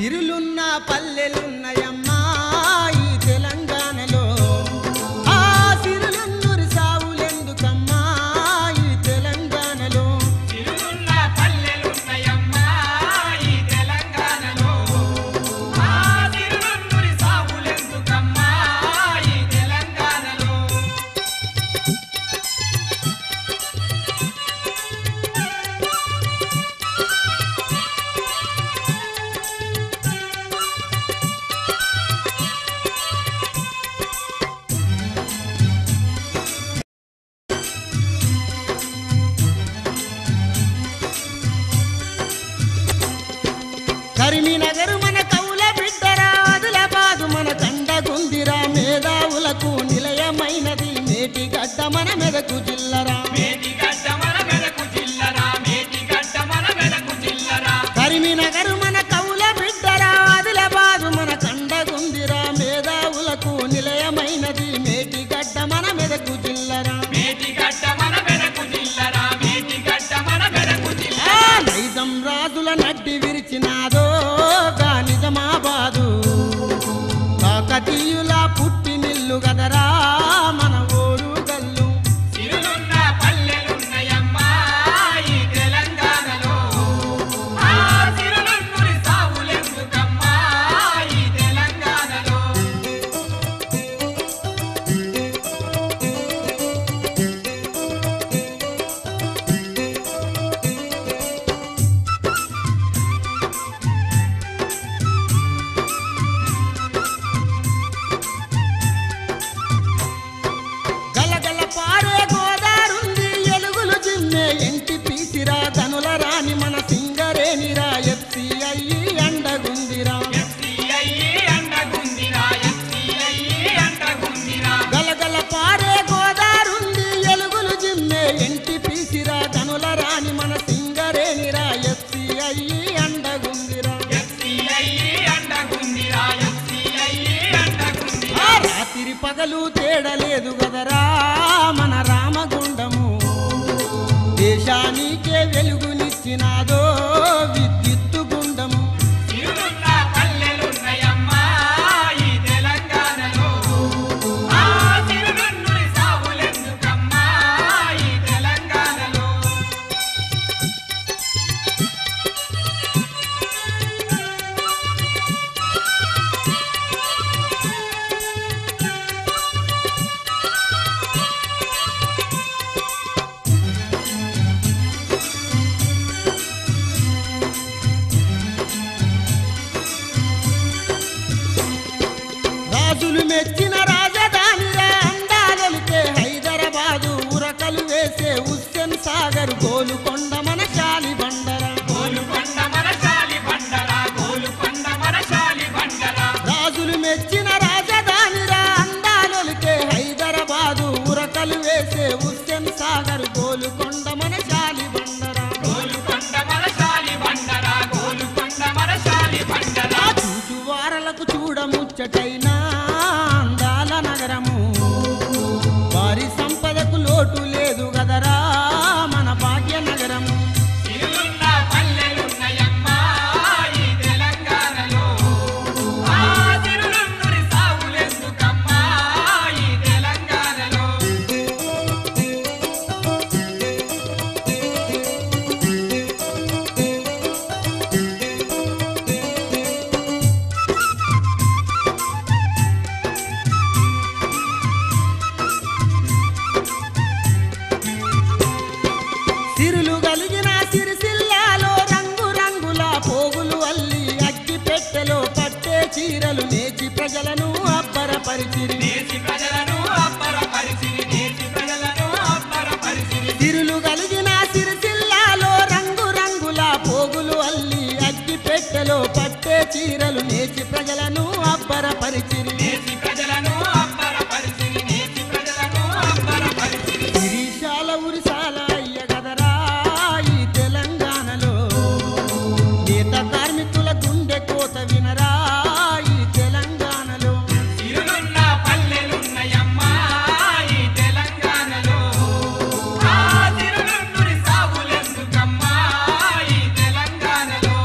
సిరులున్న పల్లెలున్నయమ్మా ఈ తెలంగాణలో ఆ సిరులున్నూరి సావులెందుకమ్మా ఈ తెలంగాణలో సిరులున్న పల్లెలున్నయమ్మా ఈ తెలంగాణలో ఆ సిరులున్నూరి సావులెందుకమ్మా ఈ తెలంగాణలో కరీంనగర్ మన కౌల బిడ్డరా ఆదిలాబాదు మన కండగుందిరా మేధావులకు నిలయమైనది మేటిగడ్డ మన మెదకు జిల్లరా మేటిగడ్డ మన మెదకు జిల్లరా మేటిగడ్డ మన మెదకు జిల్లరా కరీంనగర్ మన కౌల బిడ్డరా ఆదిలాబాదు మన కండగుందిరా మేధావులకు నిలయమైనది మేటిగడ్డ మన మెదకు జిల్లరా మేటిగడ్డ మన మెదకు జిల్లరా మేటిగడ్డ మన మెదకు జిల్లరా నైజం రాజుల నడ్డి విరిచినాదో గా నిజామాబాదు కాకతీయుల పుట్టి నిల్లు గదరా మన ఊరు గల్లు సిరులున్న పల్లెలున్నయమ్మా ఈ తెలంగాణలో ఆ సిరులున్నూరి సావులెందుకమ్మా ఈ తెలంగాణలో గలగల పారే గోదారుంది ఎలుగులు జిమ్మే ఎంటి పీసిరా గనుల రాని మన సింగరేనిరా ఎఫ్సిఐ అండగుందిరా ఎఫ్సిఐ అండగుందిరా ఎఫ్సిఐ అండగుందిరా గలగల పారే గోదారుంది ఎలుగులు జిమ్మే ఎంటి పీసిరా గనుల రాని మన సింగరేనిరా ఎఫ్సిఐ అండగుందిరా ఎఫ్సిఐ అండగుందిరా ఎఫ్సిఐ అండగుందిరా రాత్రి పగలు తేడలేదు గదరా మన రామగుండము దేశానికే వెలుగునిచ్చినాదో విద్యుత్తు గుండము సిరులున్న పల్లెలున్నయమ్మా ఈ తెలంగాణలో ఆ సిరులున్నూరి సావులెందుకమ్మా ఈ తెలంగాణలో రాజులు మెచ్చిన రాజధానిరా అందాలొలికే హైదరాబాదు ఉరకలు వేసే హుస్సేన్ సాగర్ గోలుకొండ మన శాలి బండరా గోలుకొండ మన శాలి బండరా గోలుకొండ మన శాలి బండరా రాజులు మెచ్చిన రాజధానిరా అందాలొలికే హైదరాబాదు ఉరకలు వేసే హుస్సేన్ సాగర్ గోలుకొండ మన శాలి బండరా గోలుకొండ మన శాలి బండరా గోలుకొండ మన శాలి బండరా చూచువారలకు చూడముచ్చటైనా అందాల నగరము వారి సంపదకు లోటు లేదు గదరా మన భాగ్య నగరము సిరులున్న పల్లెలున్నయమ్మా ఈ తెలంగాణలో ఆ సిరులున్నూరి సావులెందుకమ్మా ఈ తెలంగాణలో సిరులు కలిగిన సిరిసిల్లాలో రంగు రంగుల పోగులు అల్లి అగ్గి పెట్టెలో పట్టే చీరలు నేచి ప్రజలను అబ్బరపరిచిరి నేటి ప్రజలను అబ్బరపరిచిరి నేటి ప్రజలను అబ్బరపరిచిరి సిరులు కలిగిన సిరిసిల్లాలో రంగు రంగుల పోగులు అల్లి అగ్గి పెట్టెలో పట్టే చీరలు నేచి ప్రజలను అబ్బరపరిచిరి నేటి ప్రజలను అబ్బరపరిచిరి నేటి ప్రజలను అబ్బరపరిచిరి గిరీశాల ఉరిసాల అయ్య గదరా ఈ తెలంగాణలో నేత కార్మికుల గుండె కోత వినరా ఈ తెలంగాణలో సిరులున్న పల్లెలున్నయమ్మా ఈ తెలంగాణలో ఆ సిరులున్నూరి సావులెందుకమ్మా ఈ తెలంగాణలో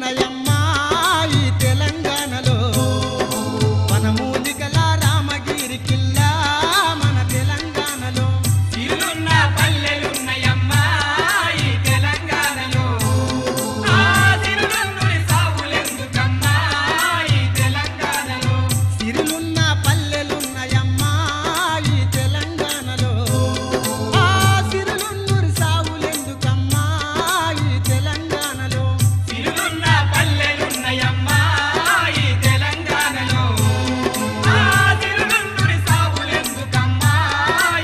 సిరులున్నాయమ్మా ఈ తెలంగాణలో వనమూలికల రామగిరి కిల్లా మన తెలంగాణలో సిరులున్న పల్లెలున్నాయమ్మా ఈ తెలంగాణలో ఆ సిరులున్నూరి సాగులెందుకమ్మా ఈ తెలంగాణలో సిరులున్న పల్లెలున్నాయమ్మా ఈ తెలంగాణలో ఆ సిరులున్నూరి సాగులెందుకమ్మా ఈ తెలంగాణలో సిరులున్న పల్లెలున్నాయమ్మా ఈ తెలంగాణలో ఆ సిరులున్నూరి సాగులెందుకమ్మా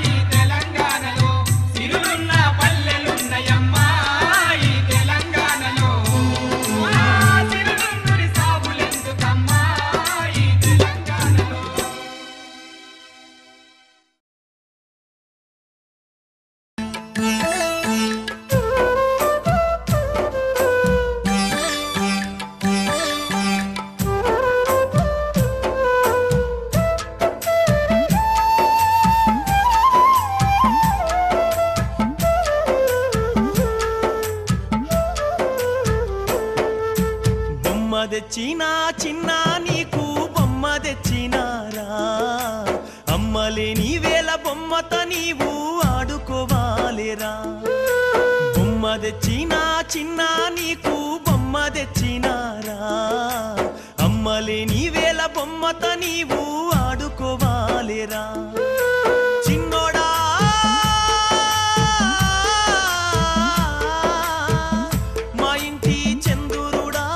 ఈ తెలంగాణలో సిరులున్న పల్లెలున్నాయమ్మా ఈ తెలంగాణలో ఆ సిరులున్నూరి సాగులెందుకమ్మా ఈ తెలంగాణలో బొమ్మ తెచ్చినా చిన్న నీకు బొమ్మ తెచ్చినారా అమ్మలేని వేళ బొమ్మతో నీవు ఆడుకోవాలేరా బొమ్మ తెచ్చినా చిన్న నీకు బొమ్మ తెచ్చినారా అమ్మలేని వేళ బొమ్మతో నీవు ఆడుకోవాలేరా చిన్నోడా మా ఇంటి చందురుడా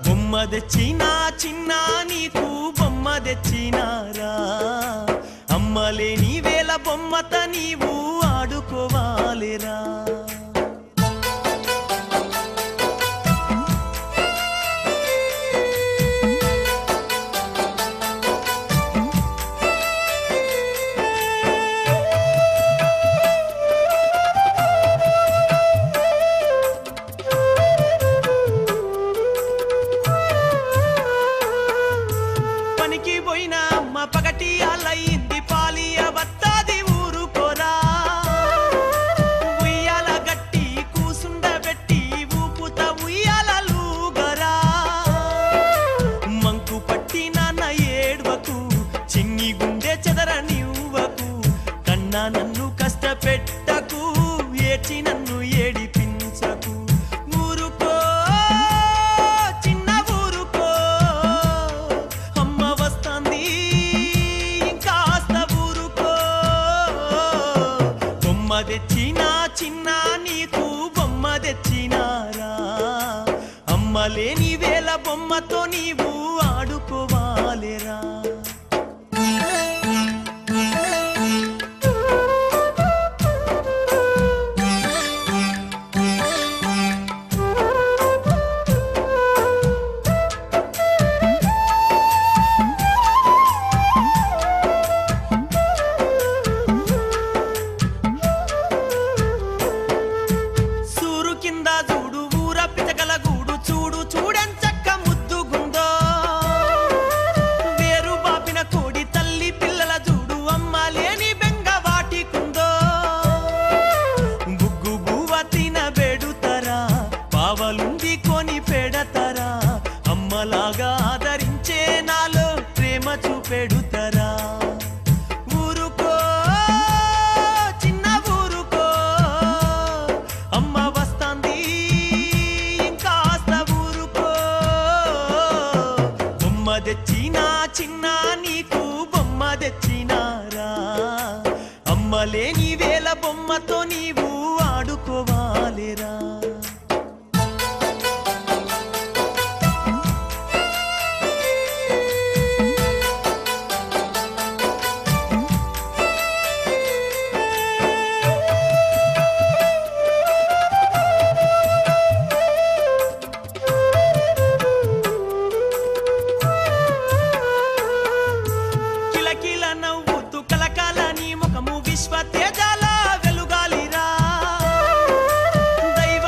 బొమ్మ తెచ్చినా చిన్న నీకు బొమ్మ తెచ్చినారా అమ్మలేని వేళ బొమ్మతో నీవు ఆడుకోవాలేరా పనికి పోయినా అమ్మ పగటి అలయింది పాలియ వత్తాది ఊరుకోరా ఉయ్యాల గట్టి కూసుండబెట్టి ఊపుత ఉయ్యాలూగరా మంకు పట్టి నాన్న ఏడ్వకు చిన్ని గుండె చెదర నివ్వకు కన్నా నన్ను కష్టపెట్టకు ఏడ్చి నన్ను ఏడిపించకు ఊరుకో చిన్న ఊరుకో అమ్మ వస్తాంది ఇంకాస్త ఊరుకో బొమ్మ తెచ్చినా చిన్న నీకు బొమ్మ తెచ్చినారా అమ్మలేని వేళ బొమ్మతో నీవు ఆడుకోవాలేరా సూరు కింద చూడు ఊర పిచకల గూడు చూడు చూడెంచక్క ముద్దుగుందో వేరు బాపిన కోడి తల్లి పిల్లల చూడు అమ్మ లేని బెంగ వాటికుందో బుగ్గు బువ్వ తినబెడుతరా పావలుంది కొని పెడతరా అమ్మలాగా ఆదరించే నాలో ప్రేమ చూపెడుతరా ఊరుకో చిన్న ఊరుకో అమ్మ వస్తాంది ఇంకాస్త ఊరుకో బొమ్మ తెచ్చినా చిన్న నీకు బొమ్మ తెచ్చినారా అమ్మలేని వేళ బొమ్మతో నీవు ఆడుకోవాలేరా కిలకిల నవ్వుతూ కలకాల నీ ముఖము విశ్వ తేజాల వెలుగాలిరా దైవ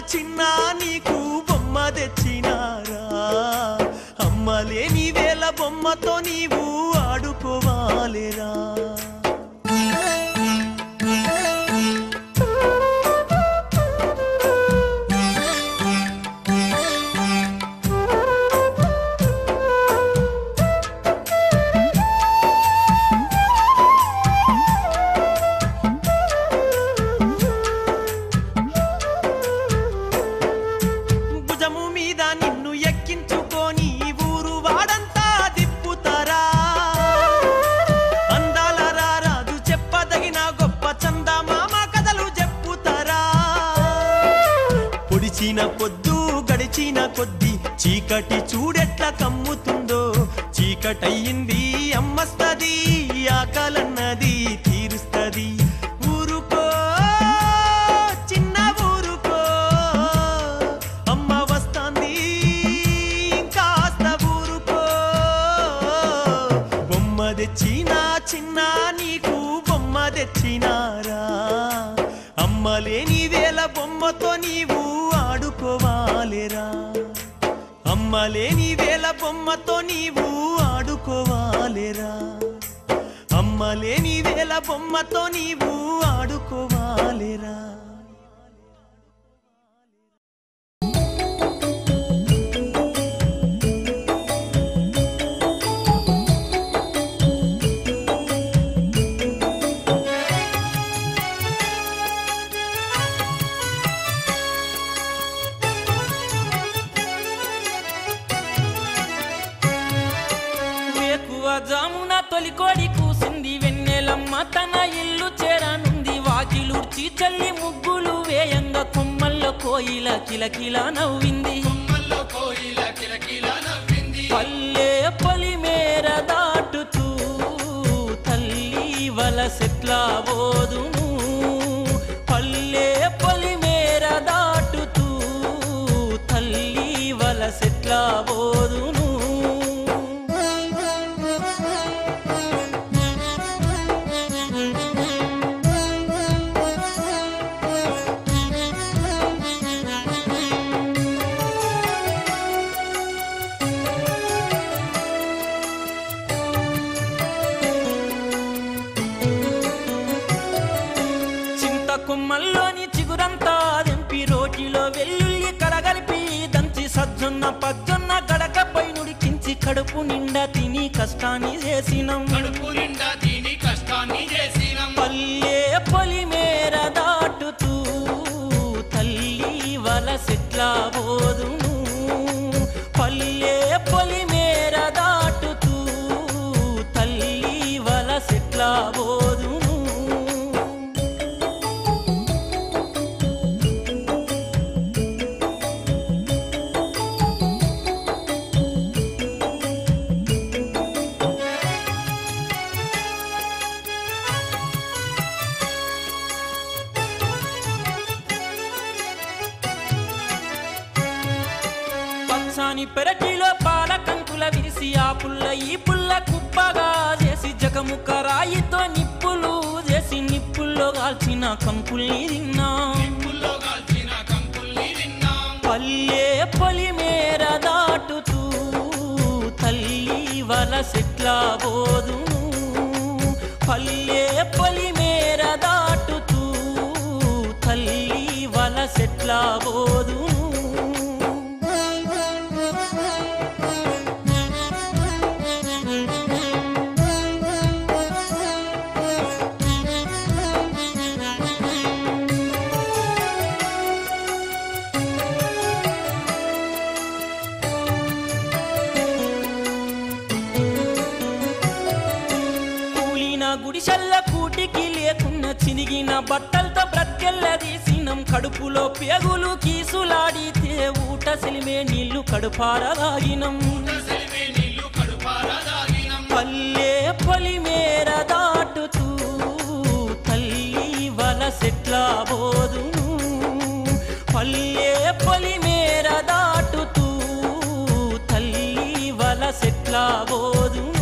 చిన్న నీకు బొమ్మ తెచ్చినారా అమ్మ లేని వేళ బొమ్మతో నీవు ఆడుకోవాలేరా పొద్దు గడిచిన కొద్ది చీకటి చూడెట్లా కమ్ముతుందో చీకటయ్యింది అమ్మస్తది ఆకలన్నది తీరుస్తది ఊరుకో చిన్న ఊరుకో అమ్మ వస్తాంది కాస్త ఊరుకో బొమ్మ తెచ్చినా చిన్న నీకు బొమ్మ తెచ్చినారా అమ్మ లేని వేళ బొమ్మతో నీవు ఆడుకోవాలేరా అమ్మ లేని వేళ బొమ్మతో నీవు ఆడుకోవాలేరా అమ్మ లేని వేళ బొమ్మతో నీవు ఆడుకోవాలేరా జామున తొలికోడి కూసింది వెన్నెలమ్మ తన ఇల్లు చేరనుంది వాకిలుడ్చి చల్లి ముగ్గులు వేయంగా కొమ్మల్లో కోయిల కిలకిల నవ్వింది పల్లె పొలిమేర దాటుతూ తల్లి వలసెట్లా బోదును పల్లె పొలిమేర దాటుతూ తల్లి వలసెట్లా బోదును కొమ్మల్లోని చిగురంతా దెంపి రోటిలో వెల్లుల్లి కడగలిపి దంచి సజ్జొన్న పజ్జొన్న గడకపై నుడికించి కడుపు నిండా తిని కష్టాన్ని చేసినం పల్లె పొలిమేర దాటుతూ తల్లి వలసెట్లా బోదును పల్లె పొలిమేర దాటుతూ తల్లి వలసెట్లా బోదును పెరటిలో పాల కంకుల విరిసి ఆ పుల్ల ఈ పుల్ల కుప్పగా చేసి జగముక రాయితో నిప్పులు చేసి నిప్పుల్లో కాల్చిన కంకుల్ని తిన్నా పల్లె పొలిమేర దాటుతూ తల్లి వలసెట్లా బోదును పల్లె పొలిమేర దాటుతూ తల్లి వలసెట్లా బోదును గుడిసెల్ల కూటికి లేకున్న చినిగిన బట్టలతో బ్రతికెళ్ళదీసినం కడుపులో పేగులు కీసులాడితే ఊట సెలిమే నీళ్లు కడుపారదాగినం పల్లె పొలిమేర దాటుతూ తల్లి వలసెట్లా బోదును పల్లె పొలిమేర దాటుతూ తల్లి వలసెట్లా బోదును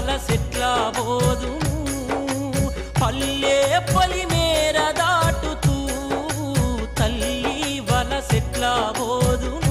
వలసెట్లా పోదును పల్లె పొలిమేర దాటుతూ తల్లి వలసెట్లా పోదును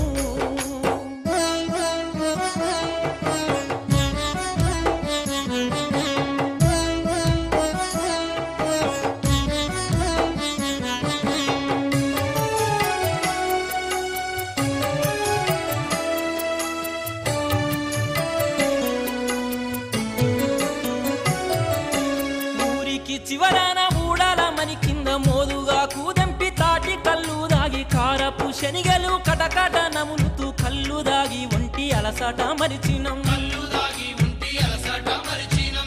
చివరన ఊడల మని కింద మోదుగా కూదెంపి తాటి కళ్ళు దాగి కారపు శనిగలు కటకట నములుతూ కళ్ళు దాగి ఒంటి అలసట మరిచినం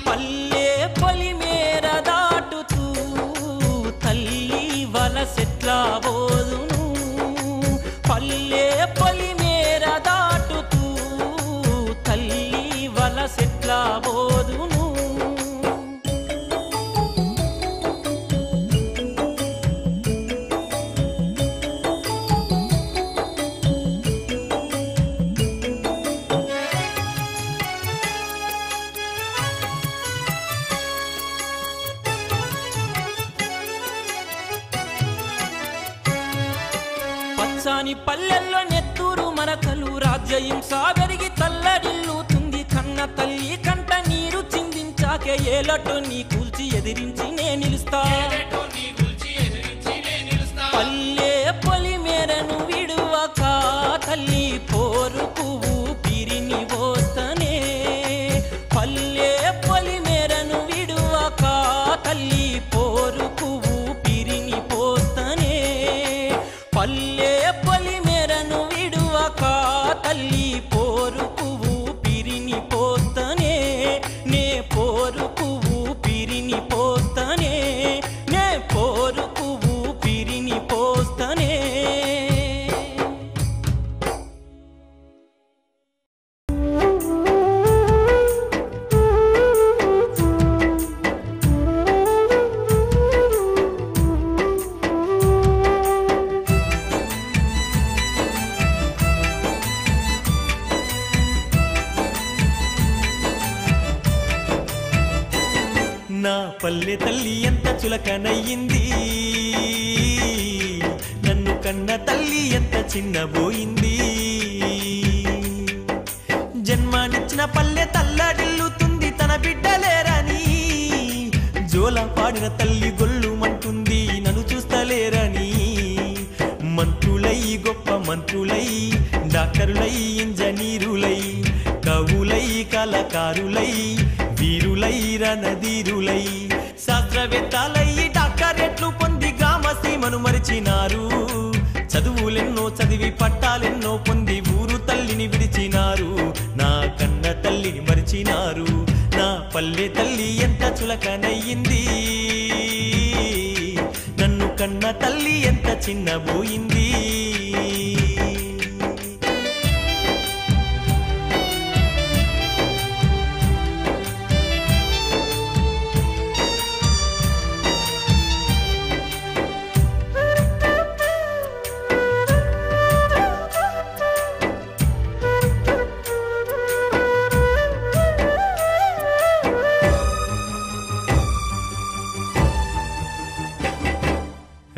పల్లె పొలిమేర దాటుతూ తల్లి వలసెట్లా పోదును పల్లె పొలిమేర దాటుతూ తల్లి వలసెట్లా పోదును పచ్చాని పల్లెల్లో నెత్తూరు మరకలు రాజ్యహింస పెరిగి తల్లడిల్లుతుంది కన్న తల్లి కంట నీరు చిందించాకే ఏలటో నీ కూల్చి ఎదిరించి నే నిలుస్తా పల్లె పొలిమేరను విడువక తల్లి పోరుకు ఊపిరిని పోస్తనే పల్లె పొలిమేరను విడువక తల్లి పోరుకు ఊపిరిని పోస్తనే పల్లె పొలిమేరను విడువక తల్లి పోరుకు ఊపిరిని పోస్తనే నే పోరుకు ఊపిరిని పోస్తనే నే పోరుకు ఊపిరిని పోస్తనే నా పల్లె తల్లి ఎంత చులకనయ్యింది నన్ను కన్న తల్లి ఎంత చిన్నబోయింది జన్మనిచ్చిన పల్లె తల్లడిల్లుతుంది తన బిడ్డలేరని జోల పాడిన తల్లి గొల్లుమంటుంది నన్ను చూస్తలేరని మంత్రులై గొప్ప మంత్రులై డాక్టరులై ఇంజనీరులై కవులై కళాకారులై వీరులై రణధీరులై శాస్త్రవేత్తలై డాక్టరేట్లు పొంది గ్రామ సీమను మరిచినారు చదువులెన్నో చదివి పట్టాలెన్నో పొంది ఊరు తల్లిని విడిచినారు నా కన్న తల్లిని మరిచినారు నా పల్లె తల్లి ఎంత చులకనయ్యింది నన్ను కన్న తల్లి ఎంత చిన్నబోయింది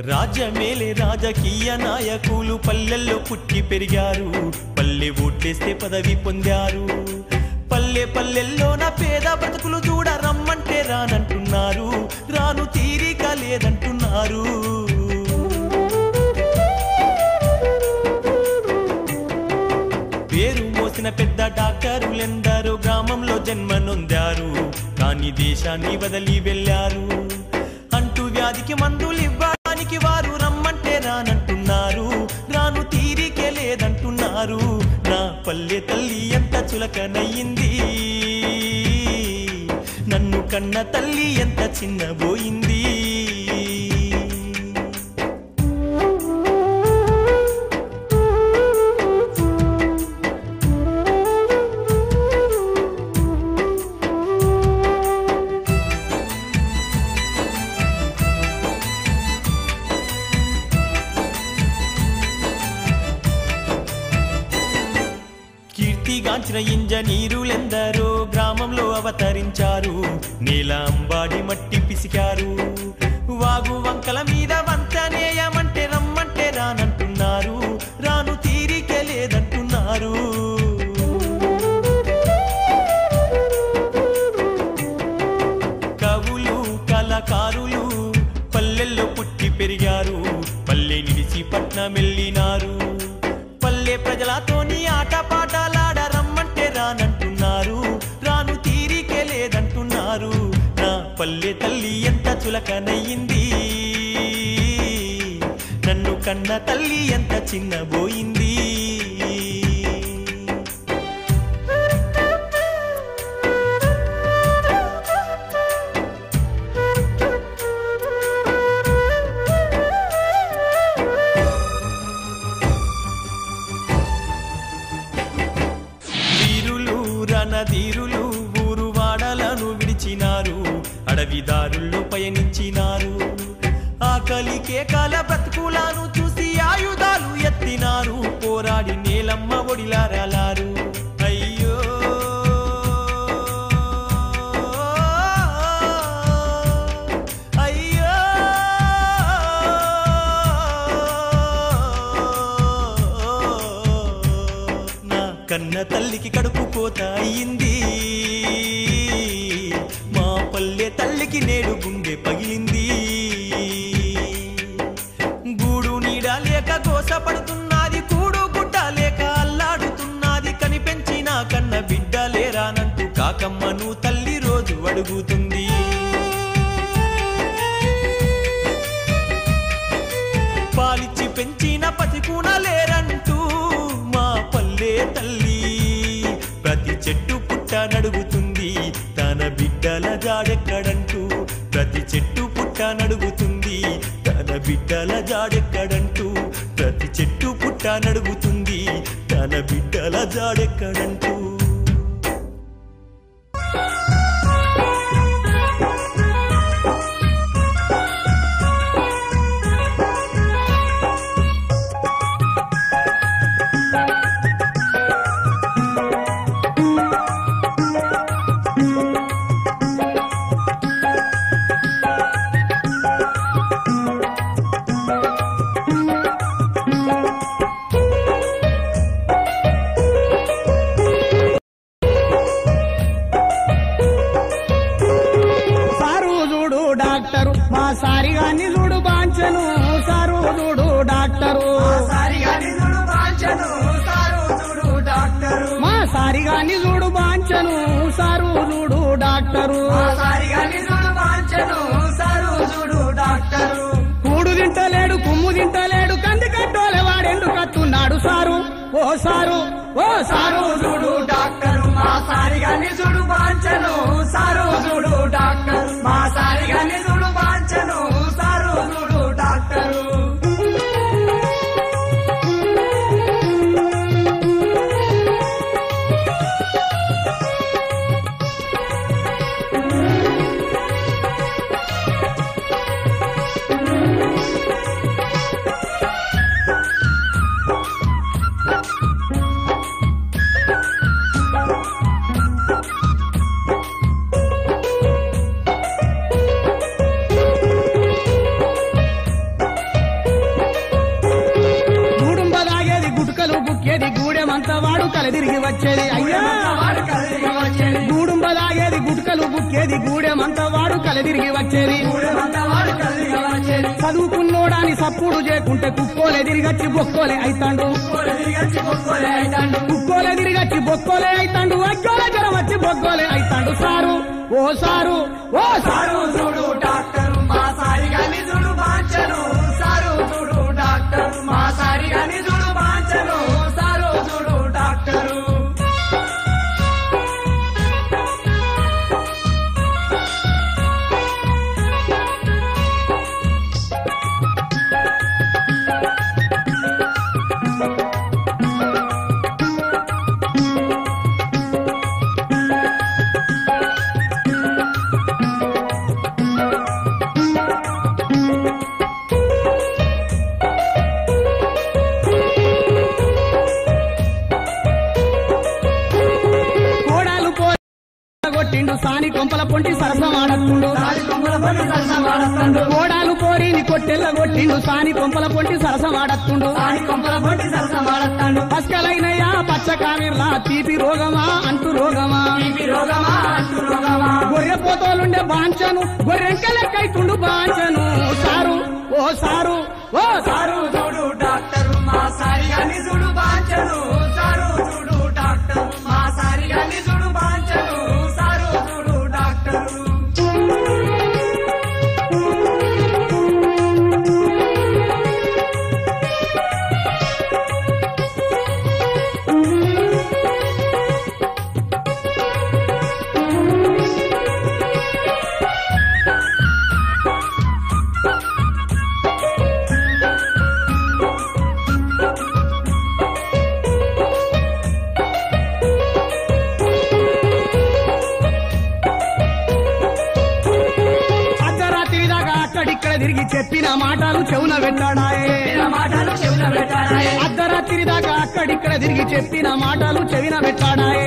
రాజ్యమేలే రాజకీయ నాయకులు పల్లెల్లో పుట్టి పెరిగారు పల్లె ఓట్లేస్తే పదవి పొందారు పల్లె పల్లెల్లో నా పేద బ్రతుకులు చూడ రమ్మంటే రానంటున్నారు రాను తీరిక లేదంటున్నారు పేరు మోసిన పెద్ద డాక్టరులెందరో గ్రామంలో జన్మనొందారు కానీ దేశాన్ని వదిలి వెళ్ళారు అంటూ వ్యాధికి మందులు ఇవ్వడానికి వారు రమ్మంటే రానంటున్నారు రాను తీరికే లేదంటున్నారు నా పల్లె తల్లి ఎంత చులకనయ్యింది నన్ను కన్న తల్లి ఎంత చిన్నబోయింది కీర్తిగాంచిన ఇంజనీరులెందరో గ్రామం రూపంలో అవతరించారు. నేల అంబాడి మట్టి పిసికారు. వాగు వంకల మీద వంతనేయమంటే రమ్మంటే రానంటున్నారు. రాను తీరికే లేదంటున్నారు. కవులు కళాకారులు పల్లెల్లో పుట్టి పెరిగారు. పల్లె నిలిచి పట్నమెళ్ళినారు. పల్లె ప్రజలతోని ఆట పాటలాడ రమ్మంటే రానంటున్నారు. రాను తీరికే లేదంటున్నారు. నా పల్లె తల్లి ఎంత చులకనయ్యింది. నన్ను కన్న తల్లి ఎంత చిన్నబోయింది. రణధీరులు ఊరు వాడలను విడిచినారు. అడవిదారుల్లో పయనించినారు. ఆకలి కేకాల బ్రతుకులను చూసి ఆయుధాలు ఎత్తినారు. పోరాడి నేలమ్మ ఒడిలారాలారు. అయ్యో అయ్యో నా కన్న తల్లికి కడుపు కోత అయ్యింది. మా పల్లె తల్లికి నేడు గుండె పగిలింది. గూడు నీడ లేక గోసపడుతున్నది. కూడు గుడ్డ లేక అల్లాడుతున్నది. కనిపెంచిన కన్న బిడ్డ లేరానంటూ కాకమ్మను తల్లి రోజు అడుగుతుంది. పాలిచ్చి పెంచిన పసికూన లేరంటూ మా పల్లె తల్లి ప్రతి చెట్టు పుట్ట నడుగుతుంది. తన బిడ్డల జాడెక్కడంటూ ప్రతి చెట్టు పుట్ట నడుగుతుంది. తన బిడ్డల జాడెక్కడంటూ ప్రతి చెట్టు పుట్ట నడుగుతుంది. తన బిడ్డల జాడెక్కడంటూ. మా సారిగాని చూడు బాంచను సారు చూడు డాక్టరు. మా సారిగాని చూడు బాంచను సారు చూడు డాక్టరు. కూడు తింటలేడు కుమ్ము తింటలేడు. కంది కట్టోలే వాడెండు కత్తున్నాడు సారు. ఓ సారు ఓ సారు చూడు డాక్టరు. మా సారిగాని చూడు బాంచను సారు చూడు డాక్టరు. మా సారిగాని చూడు బాంచను సారు చూడు డాక్టరు. గూడెమంతా వాడు కలదిరిగి వచ్చేది. అయ్యా గూడుంబలాగేది గుట్కలు బుక్కేది. గూడెమంతా వాడు కలదిరిగి వచ్చేది. చదువుకున్నోడాని సప్పుడు చేయకుంటే కుక్కోలే తిరిగచ్చి బొక్కోలే అయితాండు. కుక్కోలే తిరిగచ్చి బొక్కోలే అయితాండు. అగ్గోలే జ్వరం వచ్చి బొగ్గోలే అయితాండు. సారు ఓ సారు ఓ సారు చూడు డాక్టరు. మా సారిగాని చూడు బాంచను సారు చూడు డాక్టరు. మా సారిగాని చూడు బాంచను సారు చూడు డాక్టరు. కొట్టిండు సాని కొంపల పొంటి సరసమాడత్తుండు కోడాలు కోరిని కొట్టెల్ల కొట్టిండు సాని కొంపల పొంటి సరసమాడత్తుండు పస్కలైనయా పచ్చ కావిర్లా తీపి రోగమా అంటు రోగమా గొర్రె పోతోలుండే బాంచను గొర్రెంకలెక్కైతుండు బాంచను సారు ఓ సారు ఓ సారు చూడు డాక్టర్ మా సారిగాని చూడు బాంచను సారు చూడు డాక్టర్ మా సారిగాని చూడు బాంచను సారు చూడు డాక్టర్ తిరిగి చెప్పిన మాటలు చెవున పెట్టాడాయే అర్ధరాత్రి దాకా అక్కడిక్కడ తిరిగి చెప్పిన మాటలు చెవిన పెట్టాడాయే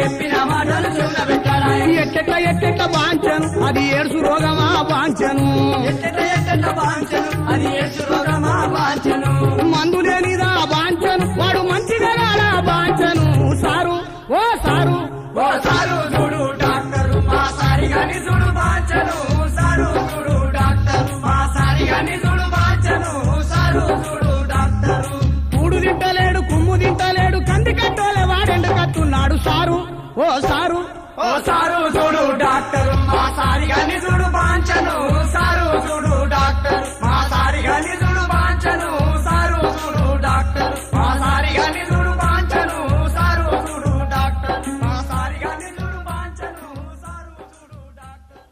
ఎట్టెట్ల ఎట్టెట్ల బాంచను అది ఏడ్సు రోగమా బాంచను మందు లేనిదా బాంచను వాడు మంచిగా రాడా బాంచను సారు ఓ సారు ఓ సారు చూడు డాక్టర్ మా సారిగాని చూడు బాంచను సారు చూడు డాక్టర్ మా సారిగాని చూడు బాంచను సారు చూడు డాక్టర్ కూడు తింటలేడు కుమ్ము తింటలేడు కంది కట్టోలే వాడెండు కట్టున్నాడు సారు ఓ సారు ఓ సారు చూడు డాక్టర్ మా సారిగాని చూడు బాంచను సారు చూడు డాక్టర్ మా సారిగాని చూడు బాంచను సారు చూడు డాక్టర్ మా సారిగాని చూడు బాంచను సారు చూడు డాక్టర్ మా సారిగాని చూడు బాంచను సారు చూడు డాక్టర్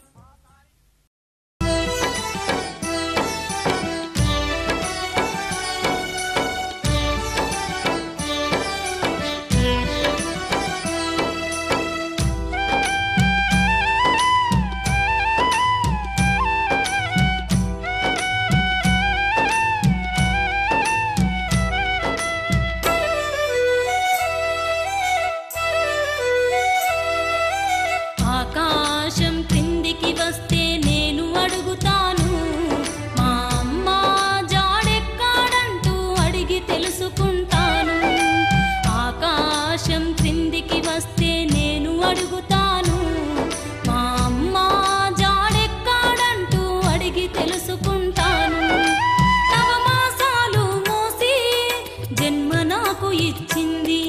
ఆకాశం క్రిందికి వస్తే నేను అడుగుతాను మా అమ్మ జాడెక్కాడంటూ అడిగి తెలుసుకుంటాను ఆకాశం క్రిందికి వస్తే నేను అడుగుతాను మా అమ్మ జాడెక్కాడంటూ అడిగి తెలుసుకుంటాను నవమాసాలు మోసి జన్మ నాకు ఇచ్చింది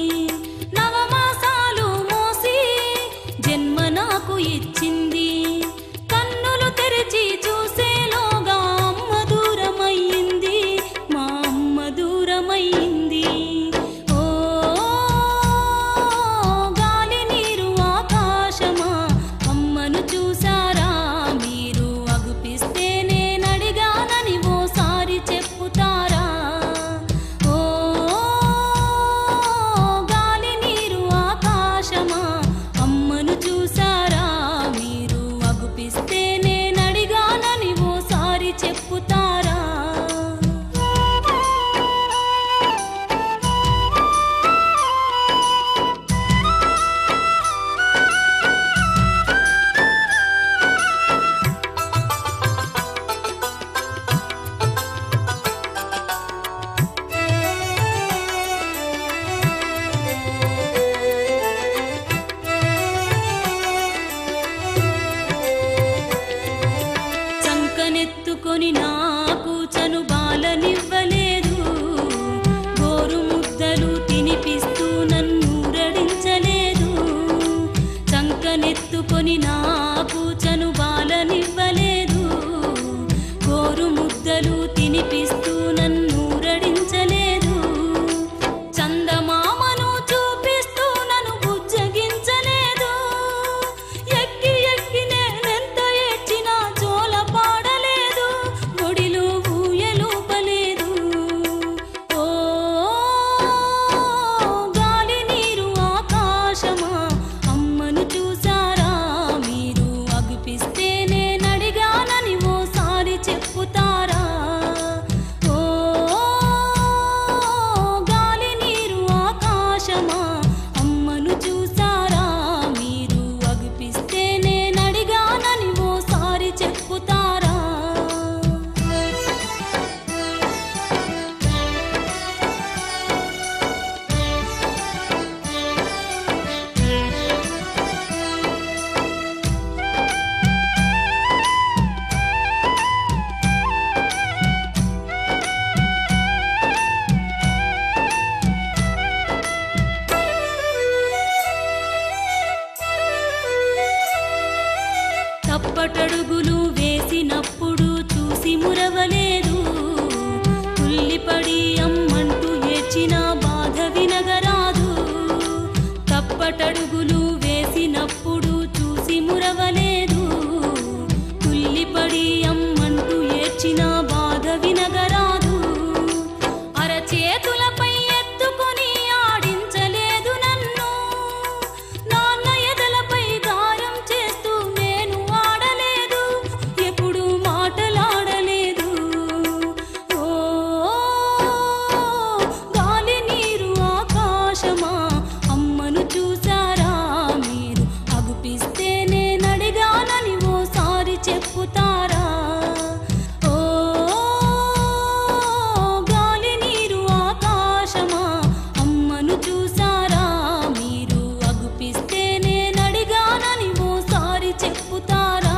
నవమాసాలు మోసి జన్మ నాకు ఇచ్చింది కన్నులు తెరిచి చూసేలోగా అమ్మ దూరమయ్యింది మా అమ్మ దూరమయ్యింది ఓ గాలి నీరు ఆకాశమా అమ్మను చూసారా మీరు అగుపిస్తే నేనడిగానని ఓసారి చెప్పుతారా ఓ గాలి నీరు ఆకాశమా అమ్మను చూసారా మీరు అగుపిస్తే నేనడిగానని ఓసారి చెప్పుతారా చంకనెత్తుకొని నాకు చనుబాలనివ్వలేదు గోరు ముద్దలు తినిపిస్తూ నన్నూరడించలేదు చంకనెత్తుకొని నాకు చనుబాలనివ్వలేదు గోరు ముద్దలు తినిపిస్తూ నన్నూరడించలేదు చందమామను చూపిస్తూ నన్ను బుజ్జగించలేదు ఎక్కి ఎక్కి నేనెంత ఏడ్చినా జోల పాడలేదు ఒడిలో ఊయలూపలేదు ఓ గాలి నీరు ఆకాశమా అమ్మను చూసారా మీరు అగుపిస్తే నేనడిగానని ఓసారి చెప్పుతారా తప్పటడుగులు వేసినప్పుడు చూసి మురవలేదు, తుల్లిపడి అమ్మంటూ ఏడ్చిన బాధ వినగరాదు. తప్పటడుగులు వేసినప్పుడు చూసి మురవలేదు, తుల్లిపడి అమ్మంటూ ఏడ్చిన బాధ వినగరాదు. అరచేతులపై ఎత్తుకొని ఆడించలేదు నన్ను, నాన్న ఎదలపై గారం చేస్తూ నేను ఆడలేదు, ఎప్పుడు మాటలాడలేదు. ఓ గాలి నీరు ఆకాశమా అమ్మను చూసారా మీరు, అగుపిస్తే నేనడిగానని ఓసారి చెప్పుతారా. ఓ గాలి నీరు ఆకాశమా అమ్మను చూసారా మీరు, అగుపిస్తే నేనడిగానని ఓసారి చెప్పుతారా.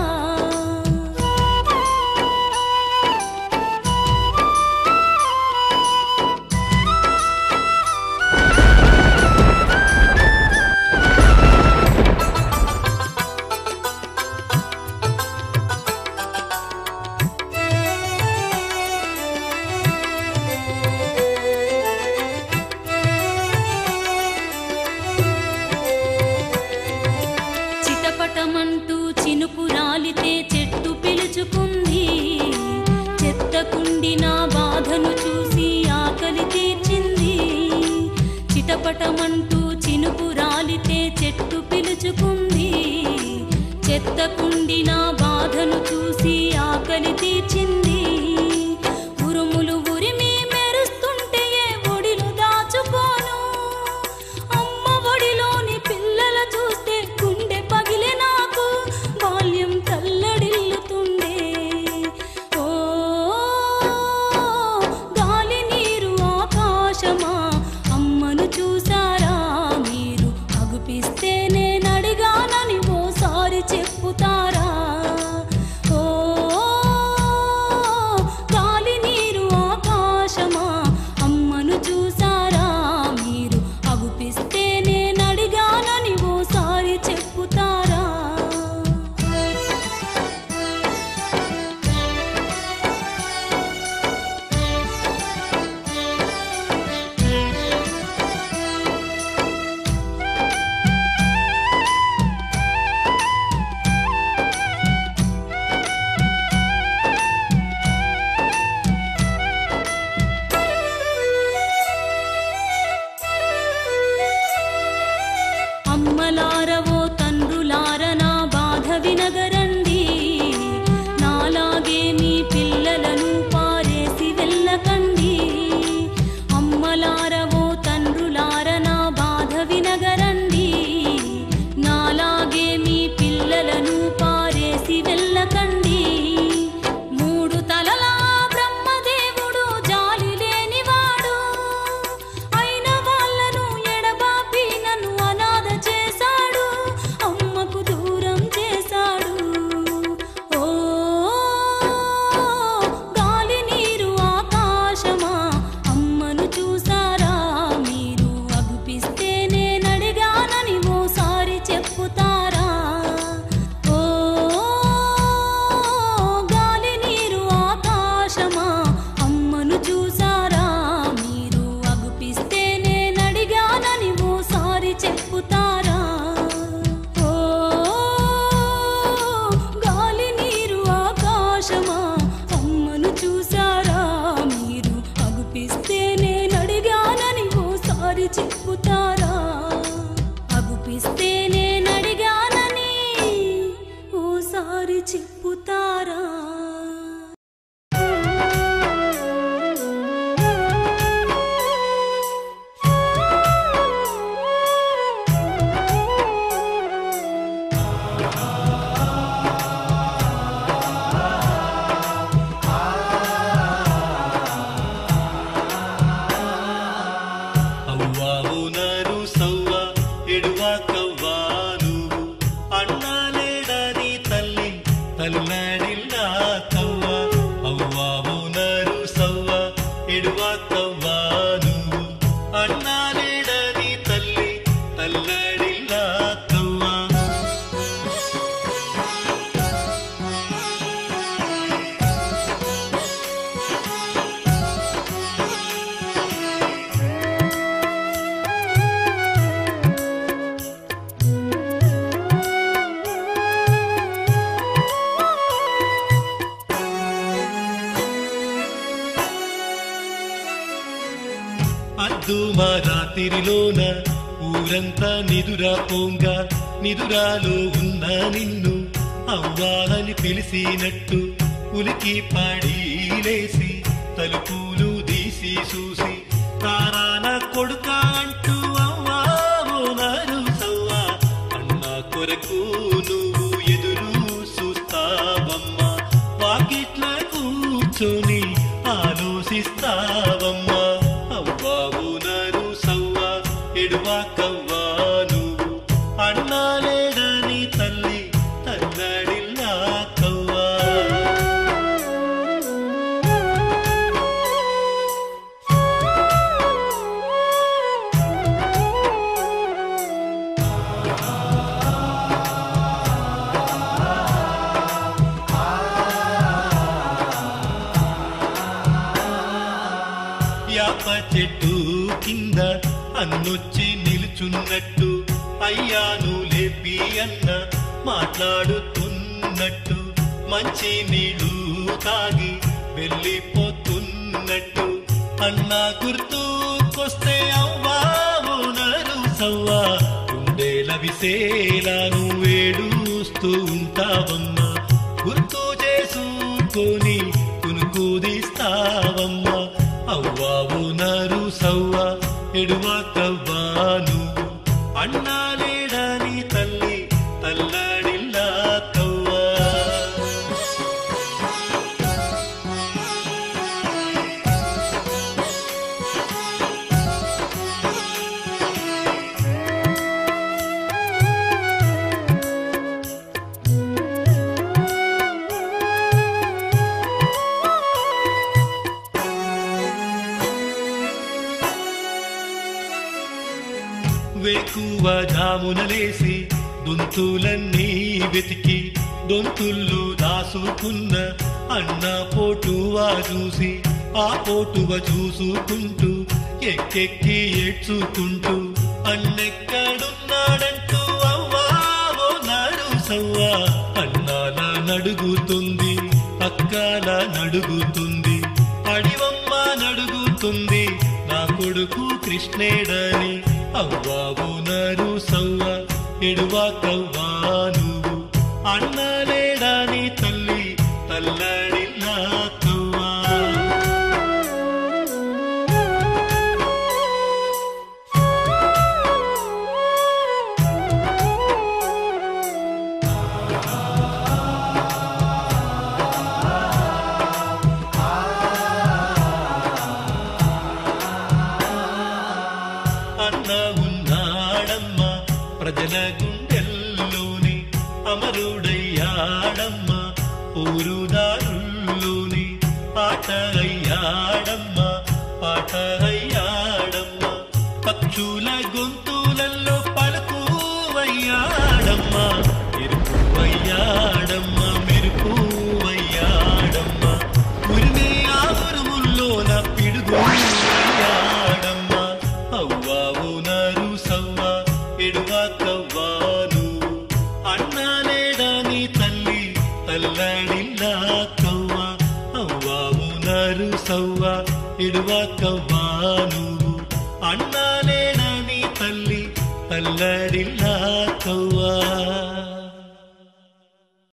చిటపటమంటూ చినుకు రాలితే చెట్టు పిలుచుకుంది, చెత్తకుండి నా బాధను చూసి ఆకలి తీర్చింది. చిటపటమంటూ చినుకు రాలితే చెట్టు పిలుచుకుంది, చెత్తకుండి నా బాధను చూసి ఆకలి తీర్చింది. ఉరుములు ఉరిమి మెరుస్తుంటే ఏ ఒడిలో దాచుకోను, అమ్మ ఒడిలోని పిల్లల చూస్తే గుండె పగిలే నాకు, బాల్యం తల్లడిల్లుతుండే. ఓ గాలి నీరు ఆకాశమా అమ్మను చూసారా మీరు, అగుపిస్తే నేనడిగానని ఓసారి చెప్పుతారా. ఓ గాలి నీరు ఆకాశమా అమ్మను చూసారా మీరు, అగుపిస్తే నేనడిగానని ఓసారి చెప్పుతారా. అమ్మలారవో తండ్రులార నా బాధ వినగరండి, నాలాగే మీ పిల్లలను పారేసి వెళ్ళకండి. అమ్మలారవో తండ్రులార నా బాధ వినగరండి, నాలాగే మీ పిల్లలను పారేసి వెళ్ళకండి. మూడు తలల బ్రహ్మదేవుడు జాలి లేనివాడు, అయిన వాళ్ళను ఎడబాపి నన్ను అనాథ చేశాడు, అమ్మకు దూరం చేశాడు. ఓ గాలి నీరు ఆకాశమా అమ్మను చూసారా మీరు, అగుపిస్తే నేనడిగానని ఓసారి చెప్పుతారా. ఓ గాలి నీరు ఆకాశమా అమ్మను చూసారా మీరు, అగుపిస్తే నేనడిగానని ఓసారి చెప్పుతారా. ఓ గాలి నీరు ఆకాశమా అమ్మను చూసారా మీరు, అగుపిస్తే నేనడిగానని ఓసారి చెప్పుతారా. అగుపిస్తే నేనడిగానని ఓసారి చెప్పుతారా. అవ్వావు నరు సవ్వ ఎడువా కవ్వా నువ్వు, అన్నా లేడని తల్లి తల్లాడిల్లా కవ్వ. అవ్వావు నరు సవ్వ ఎడువా కవ్వా నువ్వు, అన్నా లేడని తల్లి తల్లాడిల్లా కవ్వ. మద్దు మా రాత్రిలోన ఊరంతా నిదురా పోంగ నిదురాలో ఉన్న నిన్ను అవ్వా అని పిలిచినట్టు ఉలికి పాడి లేసి తలుపులు తీసి చూసి తారాన కొడుక అంటూ అవ్వా ఓనారు సవ్వా అన్న కొరకు నువ్వు ఎదురు చూస్తావమ్మా వాకిట్ల కూర్చొని ఆలోచిస్తావమ్మా అవ్వా ఓనారు సవ్వా ఎడువాకవ్వా నువ్వు అన్నా లేడని తల్లి తల్లడిల్లా కవ్వా యాప చెట్టు కింద అన్నొచ్చి నిలుచున్నట్టు అయ్యాను లేపి అన్న మాట్లాడుతున్నట్టు మంచి నీళ్లు తాగి వెళ్ళిపోతున్నట్టు అన్న గుర్తుకొస్తే అవ్వా ఓనారు సవ్వా ఉండేల విసేలా నువ్వేడుస్తూ ఉంటావమ్మా గుర్తు చేసుకొని కునుకుదిస్తావమ్మా అవ్వా ఓనారు సవ్వా ఎడువాకవ్వా నువ్వు అన్నా లేడని తల్లి తల్లడిల్లా కవ్వా వేకువ జామునలేసి దొంతులన్నీ వెతికి దొంతుల్లో దాసుకున్న అన్న పోటువా చూసి ఆ పోటువ చూసుకుంటూ ఎక్కెక్కి ఏడ్చుకుంటూ అన్నెక్కడున్నాడంటూ అవ్వా ఓనారు సవ్వా అన్నాల నడుగుతుంది అక్కల నడుగుతుంది అడివమ్మ నడుగుతుంది నా కొడుకు కృష్ణేడని అవ్వా ఓనారు సవ్వా ఎడువాకవ్వా నువ్వు అన్నా లేడని తల్లి తల్లడిల్లా కవ్వా అన్న ఉన్నాడమ్మా ప్రజల గుండెల్లోని అమరుడయ్యాడమ్మా ఊరుదారుల్లోని పాట అయ్యాడమ్మా పాట అయ్యాడమ్మా పక్షుల గొంతులలో పలుకు అయ్యాడమ్మా ఎరుపు అయ్యాడమ్మా మెరుపు అయ్యాడమ్మా ఉరిమే ఆ ఉరుముల్లోన పిడుగు అయ్యాడమ్మా అవ్వా ఓనారు సవ్వా ఎడువాకవ్వా నువ్వు అన్నా లేడని తల్లి తల్లడిల్లా కవ్వా అవ్వా ఓనారు సవ్వా ఎడువాకవ్వా నువ్వు అన్నా లేడని తల్లి తల్లడిల్లా కవ్వా